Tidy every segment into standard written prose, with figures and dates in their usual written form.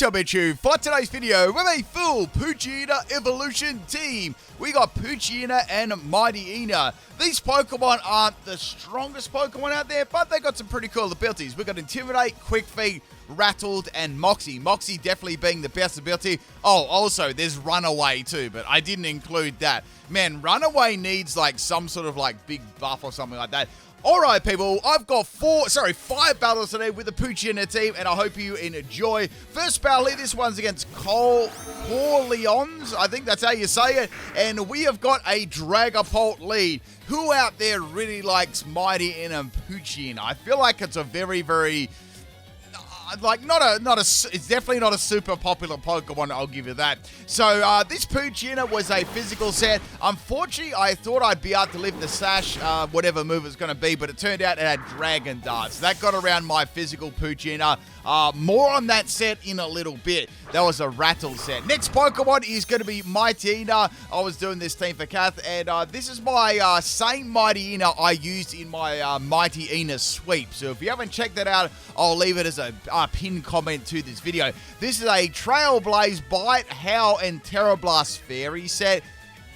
Tobichu for today's video with a full Poochyena evolution team. We got Poochyena and Mightyena. These Pokemon aren't the strongest Pokemon out there, but they got some pretty cool abilities. We got Intimidate, Quick Feet, Rattled, and Moxie. Moxie definitely being the best ability. Oh, also, there's Runaway too, but I didn't include that. Man, Runaway needs like some sort of like big buff or something like that. Alright people, I've got 5 battles today with the Poochyena team, and I hope you enjoy. First battle here, this one's against Corleons, I think that's how you say it, and we have got a Dragapult lead. Who out there really likes Mightyena and Poochyena? I feel like it's a very, it's definitely not a super popular Pokemon, I'll give you that. So, this Poochyena was a physical set. Unfortunately, I thought I'd be able to live the Sash, whatever move it's going to be, but it turned out it had Dragon Darts. That got around my physical Poochyena. More on that set in a little bit. That was a Rattle set. Next Pokemon is going to be Mightyena. I was doing this team for Kath, and this is my same Mightyena I used in my Mightyena sweep. So if you haven't checked that out, I'll leave it as a pinned comment to this video. This is a Trailblaze, Bite, Howl, and Terra Blast Fairy set.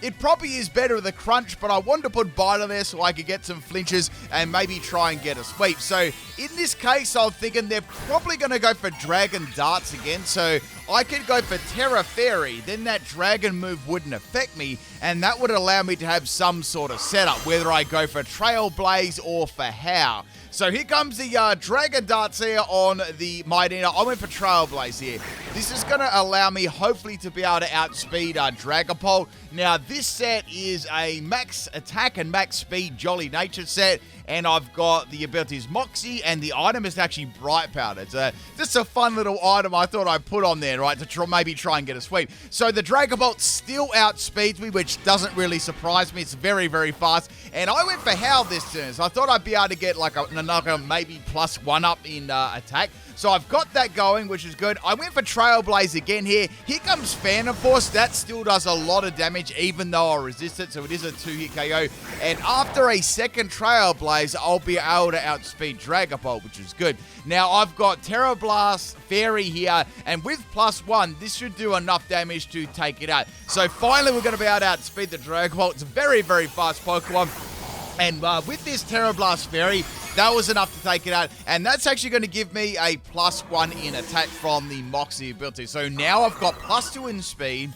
It probably is better with a Crunch, but I wanted to put Bite on there so I could get some flinches and maybe try and get a sweep. So in this case, I'm thinking they're probably going to go for Dragon Darts again. So I could go for Terra Fairy, then that Dragon move wouldn't affect me, and that would allow me to have some sort of setup, whether I go for Trailblaze or for Howl. So here comes the Dragon Darts here on the Mightyena. I went for Trailblaze here. This is going to allow me, hopefully, to be able to outspeed Dragapult. Now, this set is a max attack and max speed Jolly Nature set, and I've got the abilities Moxie, and the item is actually Bright Powder. It's just a fun little item I thought I'd put on there, right, to maybe try and get a sweep. So the Dragapult still outspeeds me, which doesn't really surprise me. It's very, very fast. And I went for Howl this turn, so I thought I'd be able to get like another maybe +1 up in attack. So I've got that going, which is good. I went for Trailblaze again here. Here comes Phantom Force. That still does a lot of damage, even though I resist it. So it is a 2-hit KO. And after a second Trailblaze, I'll be able to outspeed Dragapult, which is good. Now, I've got Terra Blast Fairy here. And with +1, this should do enough damage to take it out. So finally, we're going to be able to outspeed the Dragapult. It's a very, very fast Pokemon. And with this Terra Blast Fairy, that was enough to take it out. And that's actually going to give me a +1 in attack from the Moxie ability. So now I've got +2 in speed,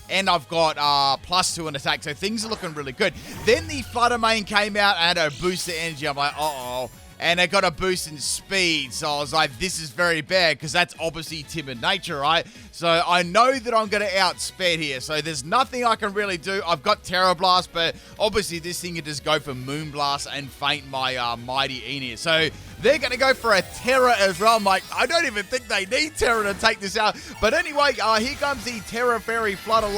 and I've got +2 in attack. So things are looking really good. Then the Flutter Mane came out and had a boost of energy. I'm like, uh-oh. And it got a boost in speed, so I was like, this is very bad, because that's obviously Timid Nature, right? So I know that I'm going to outspeed here, so there's nothing I can really do. I've got Terra Blast, but obviously this thing can just go for Moonblast and faint my Mightyena. So they're going to go for a Terra as well. I'm like, I don't even think they need Terra to take this out. But anyway, here comes the Terra Fairy Flutter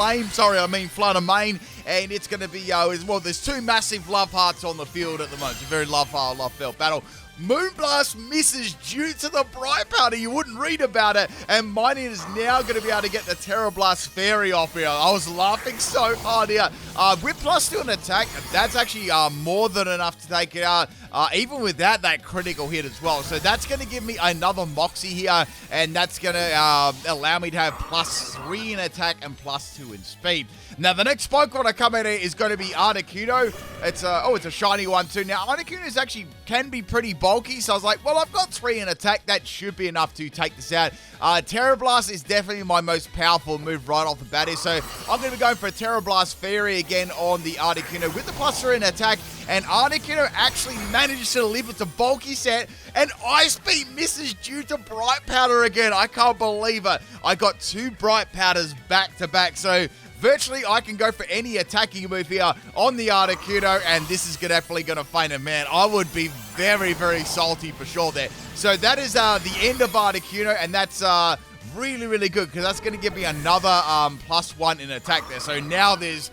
Mane. And it's going to be, well, there's two massive Love Hearts on the field at the moment. It's a very Love Heart, Love Felt battle. Moonblast misses due to the Bright Powder. You wouldn't read about it. And Mightyena is now going to be able to get the Terra Blast Fairy off here. I was laughing so hard here. With +2 in attack, that's actually more than enough to take it out. Even with that critical hit as well. So that's going to give me another Moxie here. And that's going to allow me to have +3 in attack and +2 in speed. Now, the next Pokemon I come in here is going to be Articuno. It's a shiny one too. Now, Articuno actually can be pretty bulky, so I was like, well, I've got 3 in attack. That should be enough to take this out. Terra Blast is definitely my most powerful move right off the bat here, so I'm going to be going for a Terra Blast Fairy again on the Articuno with the +3 in attack, and Articuno actually managed to live with the bulky set, and Ice Beam misses due to Bright Powder again. I can't believe it. I got 2 Bright Powders back to back, so virtually, I can go for any attacking move here on the Articuno, and this is definitely going to faint him. Man, I would be very, very salty for sure there. So that is the end of Articuno, and that's really, really good, because that's going to give me another +1 in attack there. So now there's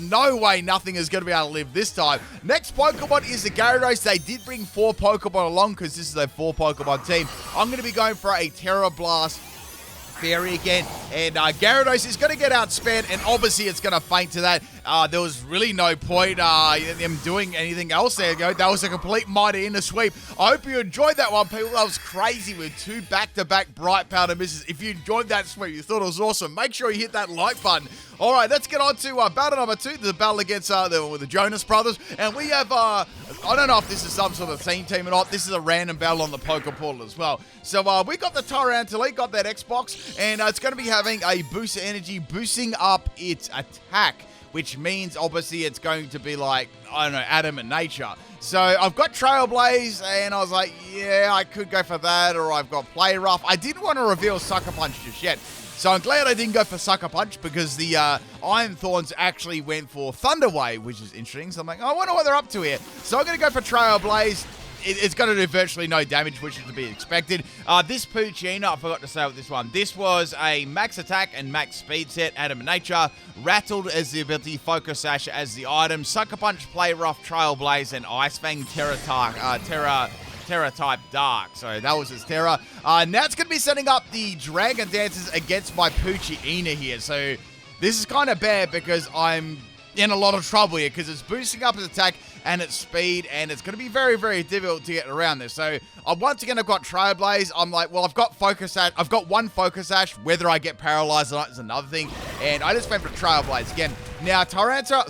no way nothing is going to be able to live this time. Next Pokemon is the Gyarados. They did bring 4 Pokemon along, because this is a 4 Pokemon team. I'm going to be going for a Terra Blast Fairy again, and Gyarados is going to get outsped, and obviously it's going to faint to that. There was really no point in them doing anything else there. That was a complete Mighty Inner sweep. I hope you enjoyed that one, people. That was crazy with 2 back-to-back Bright Powder misses. If you enjoyed that sweep, you thought it was awesome, make sure you hit that like button. All right, let's get on to battle number 2, the battle against the Jonas Brothers. And we have, I don't know if this is some sort of team or not. This is a random battle on the Poké Portal as well. So we got the Tyranitar, got that Xbox, and it's going to be having a boost of energy, boosting up its attack, which means obviously it's going to be like, I don't know, Adamant Nature. So I've got Trailblaze, and I was like, yeah, I could go for that, or I've got Play Rough. I didn't want to reveal Sucker Punch just yet. So I'm glad I didn't go for Sucker Punch, because the Iron Thorns actually went for Thunder Wave, which is interesting. So I'm like, I wonder what they're up to here. So I'm going to go for Trailblaze. It's going to do virtually no damage, which is to be expected. This Poochyena, I forgot to say with this one. This was a max attack and max speed set, Adamant Nature. Rattled as the ability, Focus Sash as the item. Sucker Punch, Play Rough, Trailblaze, and Ice Fang, Terra type Dark. So that was his Terra. Now it's going to be setting up the Dragon Dances against my Poochyena here. So this is kind of bad because I'm in a lot of trouble here because it's boosting up his attack and its speed, and it's going to be very, very difficult to get around this. So once again, I've got Trailblaze. I'm like, well, I've got Focus Sash. I've got 1 Focus Sash. Whether I get paralyzed or not is another thing. And I just went for Trailblaze again. Now, Tyranitar,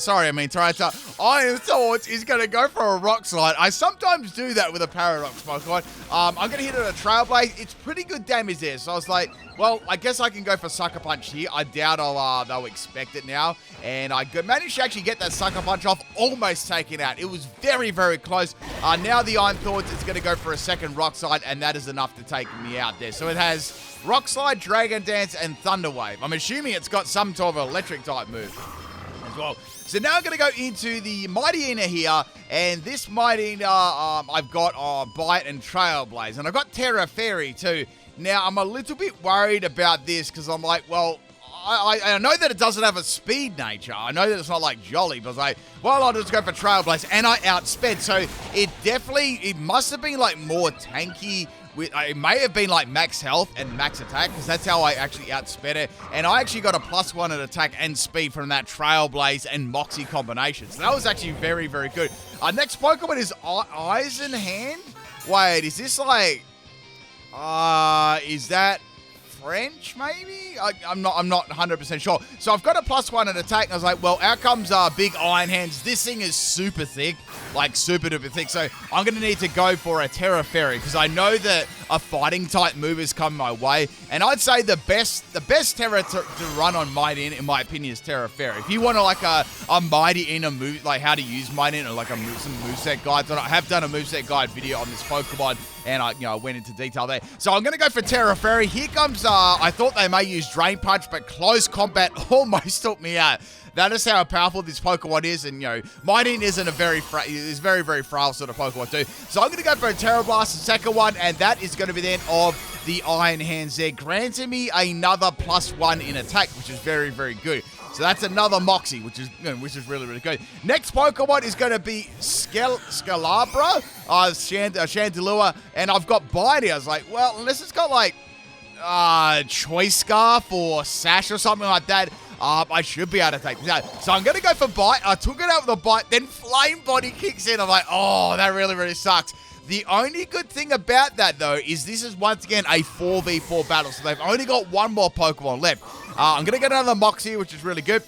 Iron Thorns is going to go for a Rock Slide. I sometimes do that with a Paradox Pokemon. I'm going to hit it with a Trailblaze. It's pretty good damage there. So I was like, well, I guess I can go for Sucker Punch here. I doubt they'll expect it now. And I managed to actually get that Sucker Punch off, almost taken out. It was very, very close. Now the Iron Thorns is going to go for a second Rock Slide, and that is enough to take me out there. So it has Rock Slide, Dragon Dance, and Thunder Wave. I'm assuming it's got some sort of electric type move as well. So now I'm going to go into the Mightyena here, and this Mightyena, I've got Bite and Trailblaze, and I've got Terra Fairy too. Now, I'm a little bit worried about this because I'm like, well, I know that it doesn't have a speed nature. I know that it's not like Jolly, but I was like, well, I'll just go for Trailblaze, and I outsped. So it must have been like more tanky. It may have been like max health and max attack, because that's how I actually outsped it. And I actually got a +1 at attack and speed from that Trailblaze and Moxie combination. So that was actually very, very good. Next Pokemon is Eisenhand. Wait, is this like... is that French, maybe? I'm not 100% sure. So I've got a +1 at attack, and I was like, well, out comes Big Iron Hands. This thing is super thick, like super duper thick. So I'm going to need to go for a Terra Fairy, because I know that a fighting type move is coming my way. And I'd say the best Terra to run on Mightyena, in my opinion, is Terra Fairy. If you want to like a Mightyena move, like how to use Mightyena, or like some moveset guides, I have done a moveset guide video on this Pokemon, and I went into detail there. So I'm going to go for Terra Fairy. Here comes, I thought they may use Drain Punch, but close combat almost took me out. That is how powerful this Pokemon is, and Mightyena isn't very, very frail sort of Pokemon too. So I'm going to go for a Terra Blast, the second one, and that is going to be the end of the Iron Hands there, granting me another +1 in attack, which is very, very good. So that's another Moxie, which is really, really good. Next Pokemon is going to be Scalabra, Chandelure, and I've got Bite here. I was like, well, unless it's got like Choice Scarf or Sash or something like that, I should be able to take this out. So I'm going to go for Bite. I took it out with a Bite, then Flame Body kicks in. I'm like, oh, that really, really sucks. The only good thing about that, though, is this is once again a 4v4 battle. So they've only got 1 more Pokemon left. I'm going to get another Moxie, which is really good.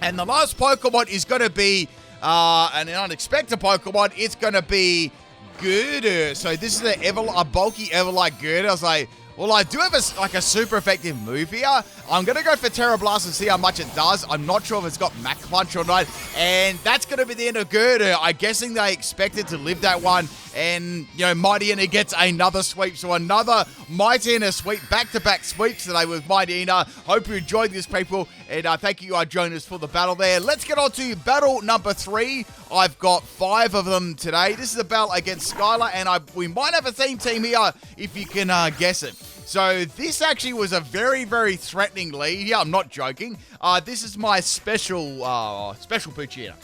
And the last Pokemon is going to be an unexpected Pokemon. It's going to be Girder. So this is a bulky Everlight Girder. I was like, well, I do have a super effective move here. I'm going to go for Terra Blast and see how much it does. I'm not sure if it's got Mach Punch or not. And that's going to be the end of Girder. I'm guessing they expected to live that one. And, Mightyena gets another sweep. So another Mightyena sweep, back-to-back sweeps today with Mightyena. Hope you enjoyed this, people. And thank you, Jonas, for the battle there. Let's get on to battle number 3. I've got 5 of them today. This is a battle against Skylar, and we might have a team here if you can guess it. So this actually was a very, very threatening lead. Yeah, I'm not joking. This is my special Poochyena.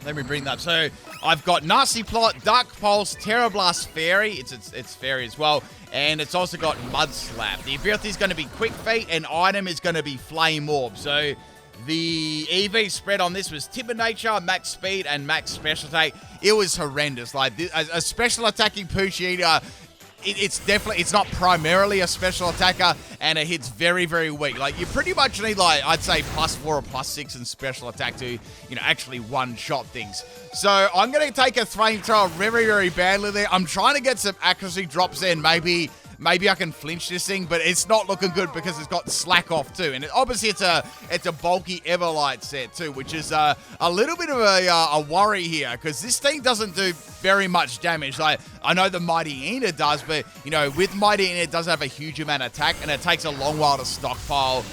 Let me bring that. So I've got Nasty Plot, Dark Pulse, Terra Blast Fairy. It's Fairy as well. And it's also got Mud Slap. The ability is going to be Quick Feet, and item is going to be Flame Orb. So the EV spread on this was Timid Nature, Max Speed, and Max Special Attack. It was horrendous. Like, a special attacking Poochyena, it's not primarily a special attacker, and it hits very, very weak. Like, you pretty much need, like, I'd say +4 or +6 in special attack to, actually one-shot things. So I'm going to take a Flamethrower very, very badly there. I'm trying to get some accuracy drops in. Maybe I can flinch this thing, but it's not looking good because it's got Slack Off too. And obviously it's a bulky Everlight set too, which is a little bit of a worry here because this thing doesn't do very much damage. Like, I know the Mighty Ina does, but with Mighty Ina it doesn't have a huge amount of attack, and it takes a long while to stockpile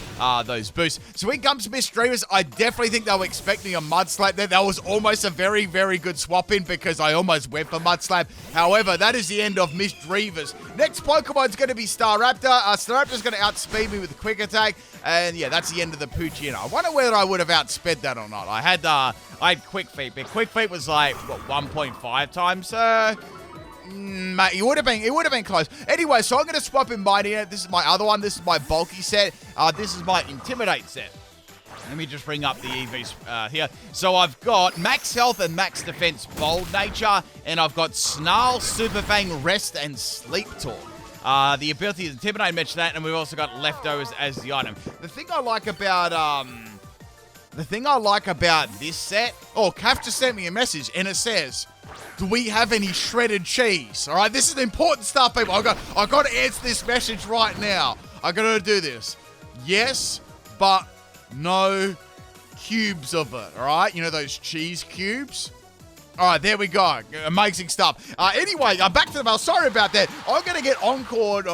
those boosts. So when it comes to Misdreavers, I definitely think they were expecting a Mud Slap there. That was almost a very, very good swap in because I almost went for Mud Slap. However, that is the end of Misdreavers. Next Pokemon's going to be Staraptor. Staraptor's going to outspeed me with a quick attack. And yeah, that's the end of the Poochyena. I wonder whether I would have outsped that or not. I had Quick Feet, but Quick Feet was like, what, 1.5 times? Mate, it would have been close. Anyway, so I'm going to swap in Mighty Ina. This is my other one. This is my bulky set. This is my Intimidate set. Let me just bring up the EVs here. So I've got Max Health and Max Defense Bold Nature, and I've got Snarl, Super Fang, Rest, and Sleep Talk. The ability is Intimidate, I mentioned that, and we've also got Leftovers as the item. The thing I like about this set, Kaf just sent me a message, and it says, do we have any shredded cheese? All right, this is important stuff, people. I got to answer this message right now. I got to do this. Yes, but no cubes of it. All right, those cheese cubes. All right, there we go. Amazing stuff. Anyway, back to the mail. Sorry about that. I'm going to get encored.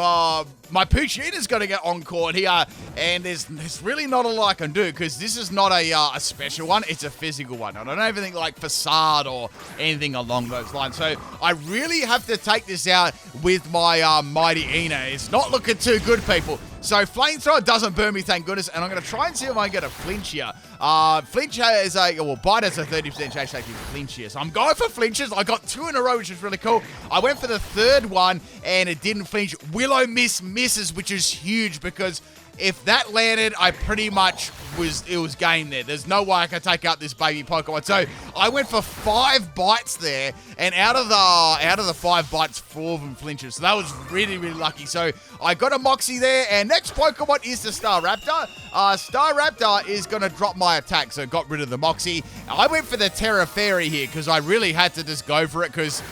My Poochyena's going to get encored here. And there's really not a lot I can do because this is not a special one. It's a physical one. I don't have anything like Facade or anything along those lines. So I really have to take this out with my Mighty Ina. It's not looking too good, people. So Flamethrower doesn't burn me, thank goodness, and I'm going to try and see if I can get a flinch here. Flinch is Bite has a 30% chance to flinch here. So I'm going for flinches. I got 2 in a row, which is really cool. I went for the third one, and it didn't flinch. Willow misses, which is huge because if that landed, I pretty much it was game there. There's no way I can take out this baby Pokemon. So I went for 5 bites there, and out of the 5 bites, 4 of them flinches. So that was really, really lucky. So I got a Moxie there, and next Pokemon is the Staraptor. Staraptor is going to drop my attack, so got rid of the Moxie. I went for the Terra Fairy here because I really had to just go for it because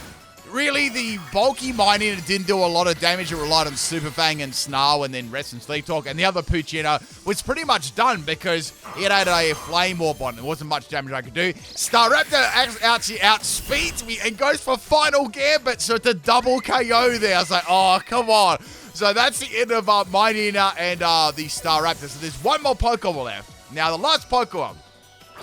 really, the bulky Mighty Ina didn't do a lot of damage. It relied on Super Fang and Snarl and then Rest and Sleep Talk. And the other Poochyena was pretty much done because it had a Flame Orb on it. There wasn't much damage I could do. Staraptor actually outspeeds me and goes for Final Gambit. So it's a double KO there. I was like, oh, come on. So that's the end of Mighty Ina and the Staraptor. So there's one more Pokemon left. Now, the last Pokemon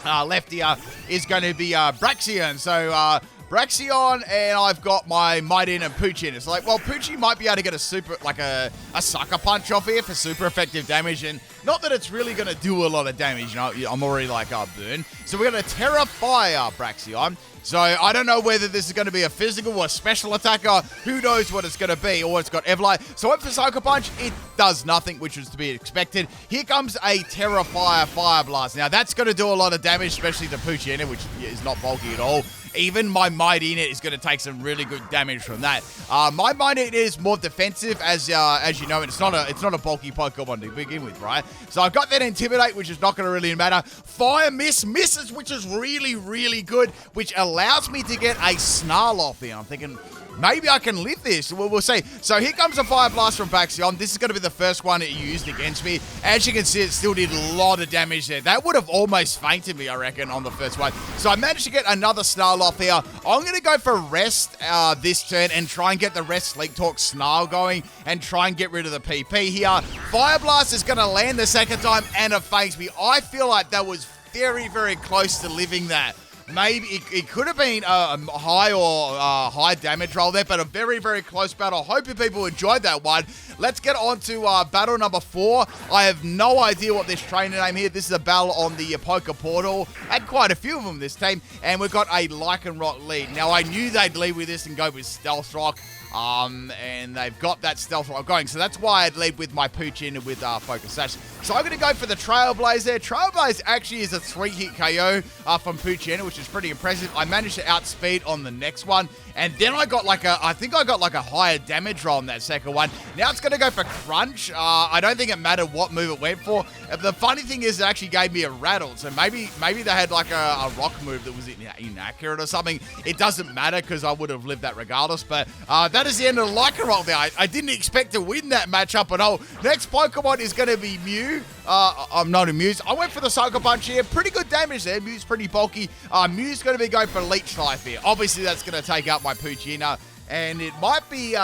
left here is going to be Braixen. So, Braixen, and I've got my Mighty Ina and Poochyena. It's like, well, Poochie might be able to get a Sucker Punch off here for super effective damage, and not that it's really going to do a lot of damage. I'm already like, burn. So we're going to Terra Fire Braixen. So I don't know whether this is going to be a physical or a special attacker. Who knows what it's going to be, or it's got Everlight. So I went for Sucker Punch. It does nothing, which was to be expected. Here comes a Terra Fire Blast. Now, that's going to do a lot of damage, especially to Poochyena, which is not bulky at all. Even my Mighty Ina is going to take some really good damage from that. My Mighty Ina is more defensive, as you know, and it's not a bulky Pokemon to begin with, right? So I've got that Intimidate, which is not going to really matter. Fire misses, which is really, really good, which allows me to get a Snarl off here. I'm thinking, maybe I can live this. We'll see. So here comes a Fire Blast from Braixen. This is going to be the first one it used against me. As you can see, it still did a lot of damage there. That would have almost fainted me, I reckon, on the first one. So I managed to get another Snarl off here. I'm going to go for Rest this turn and try and get the Rest Sleep Talk Snarl going and try and get rid of the PP here. Fire Blast is going to land the second time and it faints me. I feel like that was very, very close to living that. maybe it could have been a high damage roll there, but a very, very close battle. I hope you people enjoyed that one. Let's get on to battle number 4. I have no idea what this trainer name here. This is a battle on the Poker Portal. Had quite a few of them this team, and we've got a Lycanroc lead. Now, I knew they'd lead with this and go with Stealth Rock. And they've got that Stealth Rock going. So that's why I'd lead with my Poochyena with Focus Sash. So I'm going to go for the Trailblaze there. Trailblaze actually is a 3-hit KO from Poochyena, which is pretty impressive. I managed to outspeed on the next one. And then I got I think I got a higher damage roll on that second one. Now it's going to go for Crunch. I don't think it mattered what move it went for. The funny thing is it actually gave me a Rattle. So maybe they had like a rock move that was inaccurate or something. It doesn't matter because I would have lived that regardless. But that is the end of the Lycanroc there. I didn't expect to win that matchup at all. Next Pokemon is going to be Mew. I'm not amused. I went for the Sucker Punch here. Pretty good damage there. Mew's pretty bulky. Mew's going to be going for Leech Life here. Obviously, that's going to take out my Poochyena. And it might be...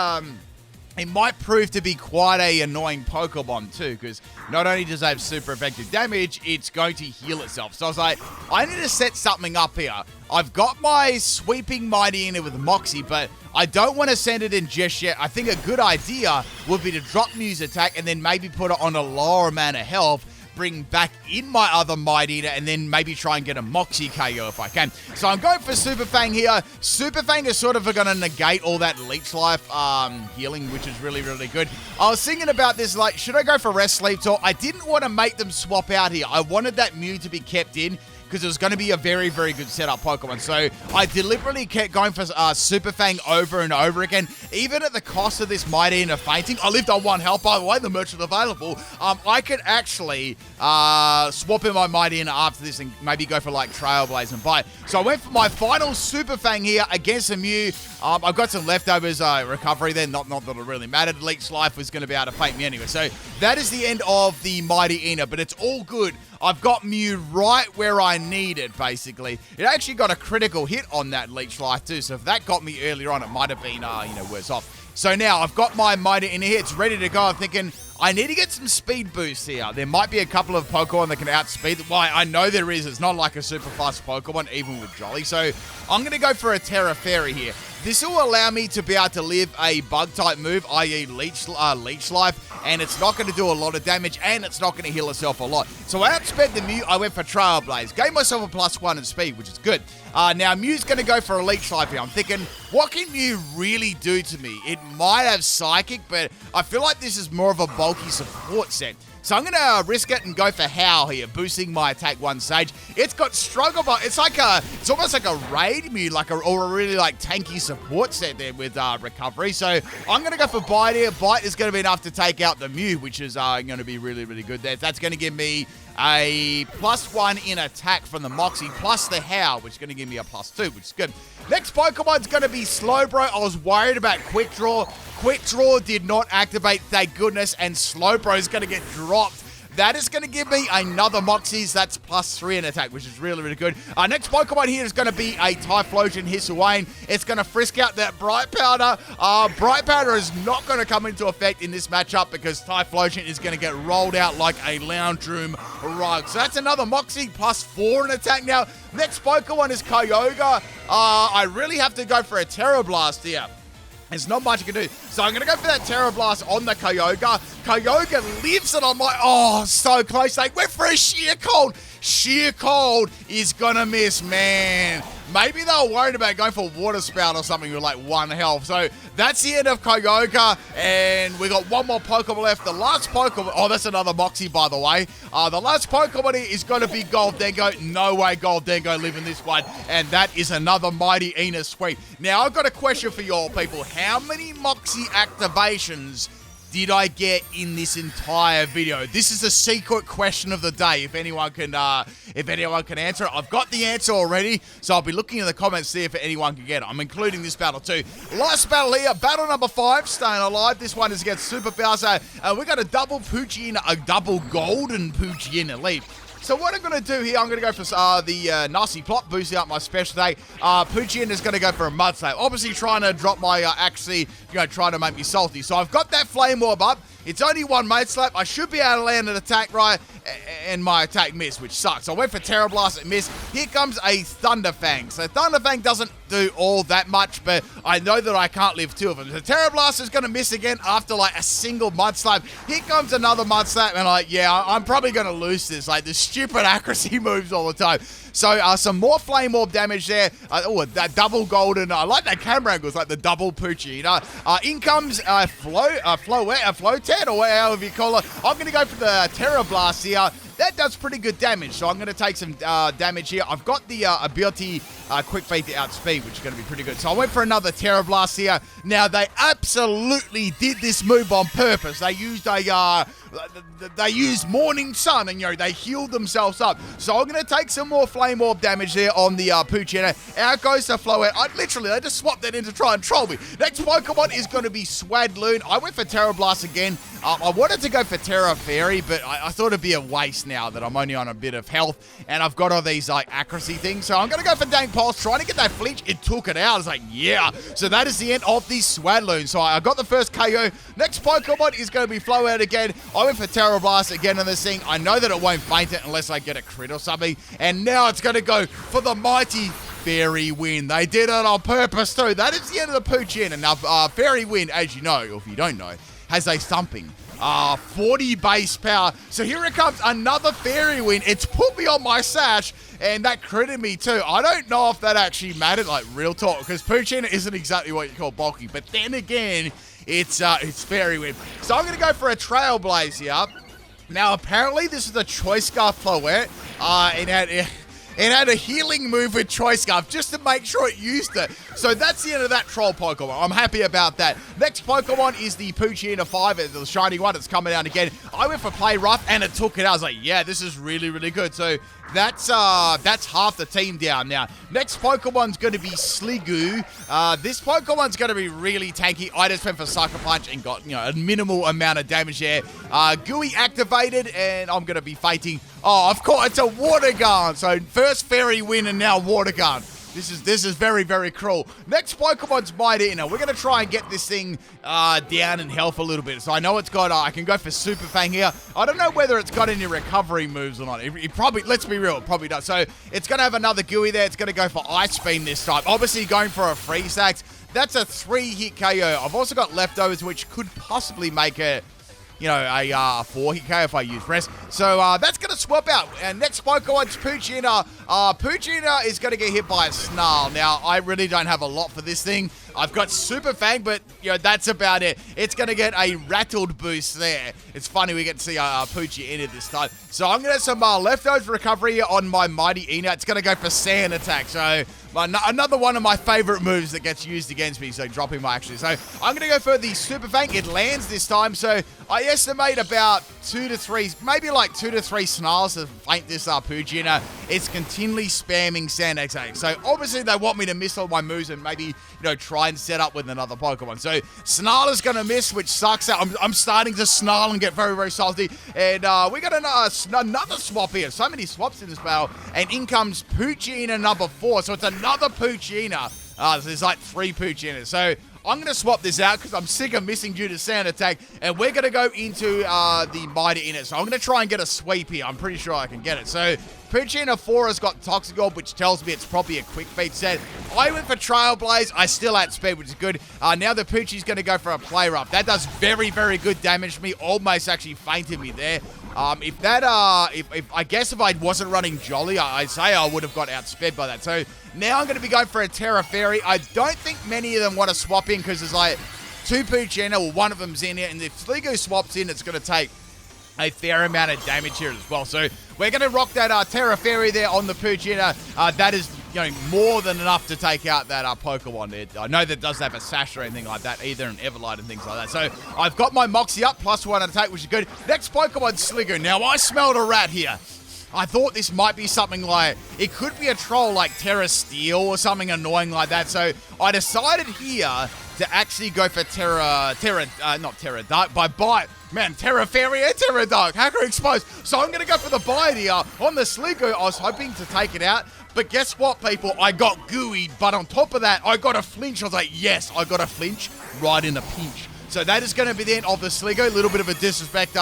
it might prove to be quite a annoying Pokemon too, because not only does it have super effective damage, it's going to heal itself. So I was like, I need to set something up here. I've got my Sweeping Mightyena with Moxie, but I don't want to send it in just yet. I think a good idea would be to drop Mew's attack and then maybe put it on a lower amount of health, bring back in my other Mightyena, and then maybe try and get a Moxie KO if I can. So I'm going for Super Fang here. Super Fang is sort of going to negate all that Leech Life healing, which is really, really good. I was thinking about this, like, should I go for Rest Sleep Talk? I didn't want to make them swap out here. I wanted that Mew to be kept in, because it was going to be a very, very good setup Pokemon. So I deliberately kept going for Super Fang over and over again, even at the cost of this Mightyena fainting. I lived on 1 health, by the way, the merchant available. I could actually swap in my Mightyena after this and maybe go for like Trailblaze and Bite. So I went for my final Super Fang here against a Mew. I've got some leftovers recovery there, not that it really mattered. Leech Life was going to be able to faint me anyway. So that is the end of the Mightyena, but it's all good. I've got Mew right where I need it, basically. It actually got a critical hit on that Leech Life too, so if that got me earlier on, it might have been, worse off. So now I've got my Mightyena here. It's ready to go. I'm thinking I need to get some speed boosts here. There might be a couple of Pokemon that can outspeed. Well, I know there is. It's not like a super fast Pokemon, even with Jolly. So I'm going to go for a Terra Fairy here. This will allow me to be able to live a Bug-type move, i.e. Leech Life, and it's not going to do a lot of damage, and it's not going to heal itself a lot. So I outsped the Mew. I went for Trailblaze. Gave myself a +1 in speed, which is good. Now, Mew's going to go for a Leech Life here. I'm thinking, what can Mew really do to me? It might have Psychic, but I feel like this is more of a bulky support set. So I'm going to risk it and go for Howl here, boosting my attack 1 stage. It's got Struggle, but it's almost like a raid Mew, or a really tanky support set there with recovery. So I'm going to go for Bite here. Bite is going to be enough to take out the Mew, which is going to be really, really good there. That's going to give me a +1 in attack from the Moxie, plus the Howl, which is going to give me a +2, which is good. Next Pokemon's going to be Slowbro. I was worried about Quick Draw. Quick Draw did not activate, thank goodness, and Slowbro is going to get dropped. That is going to give me another Moxie's. That's +3 in attack, which is really, really good. Next Pokemon here is going to be a Typhlosion Hisuian. It's going to frisk out that Bright Powder. Bright Powder is not going to come into effect in this matchup because Typhlosion is going to get rolled out like a lounge room rug. So that's another Moxie, +4 in attack now. Next Pokemon is Kyogre. I really have to go for a Terra Blast here. There's not much you can do. So I'm going to go for that Terra Blast on the Kyogre. Kyogre lives and I'm like, oh, so close. They went for a Sheer Cold. Sheer Cold is going to miss, man. Maybe they were worried about going for Water Spout or something with 1 health. So that's the end of Kyogre. And we got one more Pokemon left. The last Pokemon... Oh, that's another Moxie, by the way. The last Pokemon here is going to be Gholdengo. No way Gholdengo living this one. And that is another Mightyena sweep. Now, I've got a question for y'all people. How many Moxie activations did I get in this entire video? This is a secret question of the day. If anyone can answer it, I've got the answer already. So I'll be looking in the comments to see if anyone can get it. I'm including this battle too. Last battle here, battle number 5, staying alive. This one is against Super Bowser. We got a double Poochyena, a double golden Poochyena lead. So what I'm going to do here, I'm going to go for the Nasty Plot, boosting up my special attack. Poochyena is going to go for a Mud Slap. Obviously trying to drop my trying to make me salty. So I've got that Flame Orb up. It's only one Mud Slap. I should be able to land an attack right, and my attack missed, which sucks. I went for Terra Blast, it missed. Here comes a Thunder Fang. So Thunder Fang doesn't do all that much, but I know that I can't live two of them. So Terra Blast is going to miss again after like a single Mud Slap. Here comes another Mud Slap, and I'm probably going to lose this. Like the stupid accuracy moves all the time. So some more Flame Orb damage there. That double golden. I like that camera angle. It's like the double Poochyena. In comes Floatet, or however you call it. I'm going to go for the Terra Blast here. That does pretty good damage, so I'm going to take some damage here. I've got the ability Quick Feet to outspeed, which is going to be pretty good. So I went for another Terra Blast here. Now, they absolutely did this move on purpose. They used Morning Sun, and they healed themselves up. So I'm going to take some more Flame Orb damage there on the Poochyena. Out goes the Floette. They just swapped that in to try and troll me. Next Pokemon is going to be Swadloon. I went for Terra Blast again. I wanted to go for Terra Fairy, but I thought it'd be a waste now that I'm only on a bit of health, and I've got all these accuracy things. So I'm going to go for Dank Pulse, trying to get that flinch. It took it out. I was like, yeah. So that is the end of the Swadloon. So I got the first KO. Next Pokemon is going to be Floette again. I went for Terra Blast again on this thing. I know that it won't faint it unless I get a crit or something. And now it's going to go for the mighty Fairy Wind. They did it on purpose too. That is the end of the Poochyena. Now, Fairy Wind, as you know, or if you don't know, has a thumping 40 base power. So here it comes, another Fairy Wind. It's put me on my sash, and that critted me too. I don't know if that actually mattered, like real talk, because Poochyena isn't exactly what you call bulky. But then again, it's Fairy Wind. So I'm going to go for a Trailblaze here. Now, apparently, this is a Choice Scarf Floette. It had a healing move with Choice Scarf just to make sure it used it. So that's the end of that troll Pokemon. I'm happy about that. Next Pokemon is the Poochyena 5, the shiny one. It's coming down again. I went for Play Rough, and it took it out. I was like, yeah, this is really, really good. So that's half the team down now. Next Pokemon's going to be Sliggoo. This Pokemon's going to be really tanky. I just went for Sucker Punch and got a minimal amount of damage there. Gooey activated, and I'm going to be fighting. Oh, of course, it's a Water Gun. So first Fairy Wind and now Water Gun. This is very, very cruel. Next Pokemon's Mightyena. We're going to try and get this thing down in health a little bit. So I know it's got, I can go for Super Fang here. I don't know whether it's got any recovery moves or not. It probably, let's be real, it probably does. So it's going to have another Gooey there. It's going to go for Ice Beam this time. Obviously going for a Freeze Axe. That's a 3-hit KO. I've also got Leftovers, which could possibly make it, a 4-hit KO if I use Rest. So that's going to swap out. And next Pokemon's Poochyena. Poochyena is going to get hit by a Snarl. Now, I really don't have a lot for this thing. I've got Super Fang, but that's about it. It's going to get a Rattled boost there. It's funny we get to see Poochyena this time. So I'm going to have some Leftovers recovery on my Mightyena. It's going to go for Sand Attack. So another one of my favorite moves that gets used against me, so dropping my action. So I'm going to go for the Super Fang. It lands this time, so I estimate about 2 to 3, maybe like 2 to 3 Snarls to faint this Poochyena. It's continually spamming Sand Attack. So obviously they want me to miss all my moves and maybe, try and set up with another Pokemon. So Snarl is going to miss, which sucks out. I'm starting to snarl and get very, very salty. And we got another swap here. So many swaps in this battle. And in comes Poochyena number 4. So it's another Poochyena. So there's like 3 Poochyenas. So I'm going to swap this out because I'm sick of missing due to Sand Attack. And we're going to go into the Mightyena. So I'm going to try and get a sweep here. I'm pretty sure I can get it. So Poochyena 4 has got Toxic Orb, which tells me it's probably a Quick Feet set. I went for Trailblaze. I still had speed, which is good. Now the Poochie's going to go for a Play Rough. That does very, very good damage to me. Almost actually fainted me there. If I guess if I wasn't running Jolly, I'd say I would have got outsped by that. So now I'm going to be going for a Terra Fairy. I don't think many of them want to swap in because there's like 2 Poochyena, or one of them's in here. And if Sliggoo swaps in, it's going to take a fair amount of damage here as well. So we're going to rock that Terra Fairy there on the Poochyena. That is more than enough to take out that Pokemon. I know that doesn't have a Sash or anything like that either, and Everlight and things like that. So I've got my Moxie up, +1 attack, which is good. Next Pokemon, Sliggoo. Now I smelled a rat here. I thought this might be something like, it could be a troll like Terra Steel or something annoying like that. So I decided here to actually go for not Terra Dark, by Bite. Man, Terra Fairy and Terra Dark. Hacker Exposed. So I'm going to go for the Bite here on the Sliggoo. I was hoping to take it out. But guess what, people? I got gooeyed. But on top of that, I got a flinch. I was like, yes, I got a flinch right in the pinch. So that is going to be the end of the Sligo. A little bit of a disrespect,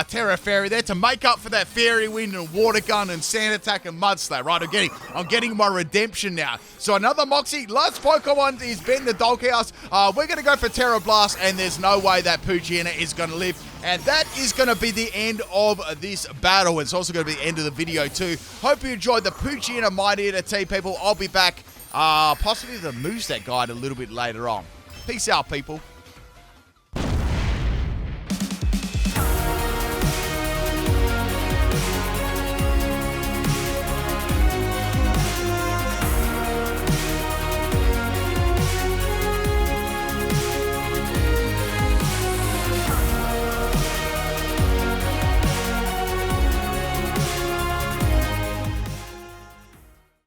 Terra Fairy there to make up for that Fairy Wind and Water Gun and Sand Attack and Mud Slap. Right, I'm getting my redemption now. So another Moxie. Last Pokemon is Ben the Doghouse. We're going to go for Terra Blast, and there's no way that Poochyena is going to live. And that is going to be the end of this battle. It's also going to be the end of the video too. Hope you enjoyed the Poochyena Mighty Eater T, people. I'll be back, possibly the Moveset guide a little bit later on. Peace out, people.